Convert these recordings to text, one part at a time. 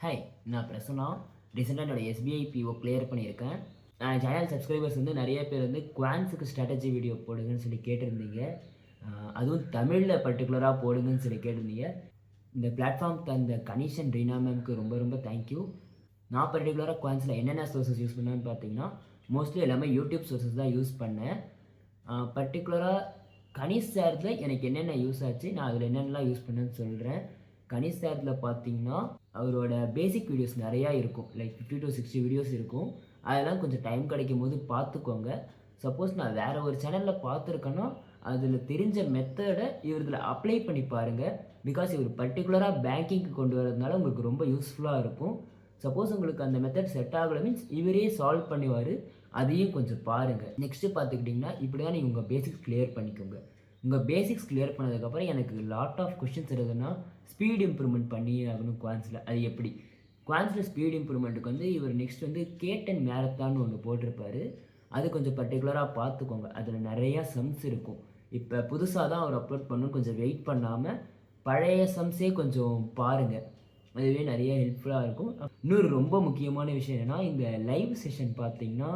Hi, நான் பிரசன்னா. ரீசெண்டாக என்னோட எஸ்பிஐ பிஓ கிளியர் பண்ணியிருக்கேன். சேனல் சப்ஸ்கிரைபர்ஸ் வந்து நிறைய பேர் வந்து குவான்ஸுக்கு ஸ்ட்ராட்டஜி வீடியோ போடுங்கன்னு சொல்லி கேட்டிருந்தீங்க. அதுவும் தமிழில் பர்டிகுலராக போடுங்கன்னு சொல்லி கேட்டிருந்தீங்க. இந்த பிளாட்ஃபார்ம் தந்த கனிஷன் ரீனா மேம்க்கு ரொம்ப ரொம்ப தேங்க்யூ. நான் பர்டிகுலராக குவான்ஸில் என்னென்ன சோர்ஸஸ் யூஸ் பண்ணேன்னு பார்த்தீங்கன்னா, மோஸ்ட்லி எல்லாமே யூடியூப் சோர்ஸஸ் தான் யூஸ் பண்ணேன். பர்டிகுலராக கனிஷ் சார்ஜில் எனக்கு என்னென்ன யூஸ் ஆச்சு, நான் அதில் என்னென்னலாம் யூஸ் பண்ணேன்னு சொல்கிறேன். கனிஷ் சார்ஜில் பார்த்தீங்கன்னா அவரோட பேசிக் வீடியோஸ் நிறையா இருக்கும். லைக் 50 to 60 வீடியோஸ் இருக்கும். அதெல்லாம் கொஞ்சம் டைம் கிடைக்கும் போது பார்த்துக்கோங்க. சப்போஸ் நான் வேறு ஒரு சேனலில் பார்த்துருக்கேன்னா அதில் தெரிஞ்ச மெத்தடை இதில் அப்ளை பண்ணி பாருங்கள். பிகாஸ் இவர் பர்டிகுலராக பேங்கிங்க்கு கொண்டு வரதுனால உங்களுக்கு ரொம்ப யூஸ்ஃபுல்லாக இருக்கும். சப்போஸ் உங்களுக்கு அந்த மெத்தட் செட் ஆகலை மீன்ஸ் இவரே சால்வ் பண்ணுவார். அதையும் கொஞ்சம் பாருங்கள். நெக்ஸ்ட்டு பார்த்துக்கிட்டிங்கன்னா இப்படி தான் நீங்கள் உங்கள் பேசிக்ஸ் கிளியர் பண்ணிக்கோங்க. உங்கள் பேசிக்ஸ் கிளியர் பண்ணதுக்கப்புறம் எனக்கு லாட் ஆஃப் கொஷின்ஸ் இருக்குதுன்னா ஸ்பீட் இம்ப்ரூவ்மெண்ட் பண்ணி ஆகணும் குவான்ஸில். அது எப்படி? குவான்ஸில் ஸ்பீட் இம்ப்ரூவ்மெண்ட்டுக்கு வந்து இவர் நெக்ஸ்ட் வந்து K10 மேரத்தான் ஒன்று போட்டிருப்பாரு. அது கொஞ்சம் பர்டிகுலராக பார்த்துக்கோங்க. அதில் நிறையா சம்ஸ் இருக்கும். இப்போ புதுசாக தான் அவர் அப்லோட் பண்ணணும். கொஞ்சம் வெயிட் பண்ணாமல் பழைய சம்ஸே கொஞ்சம் பாருங்கள். அதுவே நிறைய ஹெல்ப்ஃபுல்லாக இருக்கும். இன்னொரு ரொம்ப முக்கியமான விஷயம் என்னென்னா, இந்த லைவ் செஷன் பார்த்தீங்கன்னா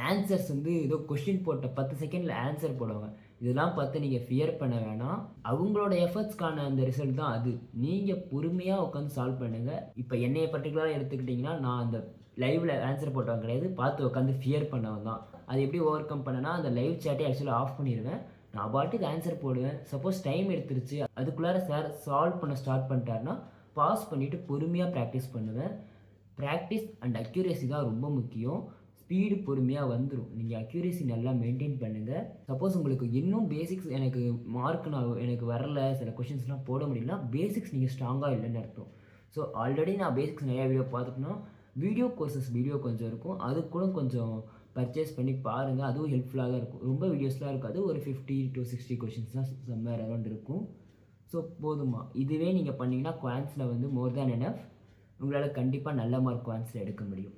ஆன்சர்ஸ் வந்து ஏதோ கொஸ்டின் போட்ட 10 செகண்டில் ஆன்சர் போடுவாங்க. இதெல்லாம் பார்த்து நீங்கள் ஃபியர் பண்ண வேணாம். அவங்களோட எஃபர்ட்ஸ்க்கான அந்த ரிசல்ட் தான் அது. நீங்கள் பொறுமையாக உட்காந்து சால்வ் பண்ணுங்கள். இப்போ என்னையை பர்டிகுலராக எடுத்துக்கிட்டிங்கன்னா, நான் அந்த லைவில் ஆன்சர் போட்டவங்க கிடையாது, பார்த்து உட்காந்து ஃபியர் பண்ணவன் தான். அது எப்படி ஓவர் கம் பண்ணேன்னா, அந்த லைவ் சேட்டை ஆக்சுவலாக ஆஃப் பண்ணிடுவேன். நான் பாட்டுக்கு ஆன்சர் போடுவேன். சப்போஸ் டைம் எடுத்துருச்சு, அதுக்குள்ளார சார் சால்வ் பண்ண ஸ்டார்ட் பண்ணிட்டாருன்னா பாஸ் பண்ணிவிட்டு பொறுமையாக ப்ராக்டிஸ் பண்ணுவேன். ப்ராக்டிஸ் அண்ட் அக்யூரேசி தான் ரொம்ப முக்கியம். ஸ்பீடு பொறுமையாக வந்துடும். நீங்கள் அக்யூரேசி நல்லா மெயின்டைன் பண்ணுங்கள். சப்போஸ் உங்களுக்கு இன்னும் பேசிக்ஸ் எனக்கு எனக்கு வரல, சில கொஷின்ஸ்லாம் போட முடியலனா பேசிக்ஸ் நீங்கள் ஸ்ட்ராங்காக இல்லைன்னு அர்த்தம். ஸோ ஆல்ரெடி நான் பேசிக்ஸ் நிறையா வீடியோ பார்த்துட்டோன்னா வீடியோ கோர்சஸ் வீடியோ கொஞ்சம் இருக்கும். அது கூட கொஞ்சம் பர்ச்சேஸ் பண்ணி பாருங்கள். அதுவும் ஹெல்ப்ஃபுல்லாக தான் இருக்கும். ரொம்ப வீடியோஸ்லாம் இருக்காது. ஒரு 50 to 60 கொஷின்ஸ் தான் சம்வேர் அரௌண்ட் இருக்கும். ஸோ போதுமா, இதுவே நீங்கள் பண்ணிங்கன்னா குவான்ஸில் வந்து மோர் தேன் எனஃப். உங்களால் கண்டிப்பாக நல்ல மார்க் குவான்ஸில் எடுக்க முடியும்.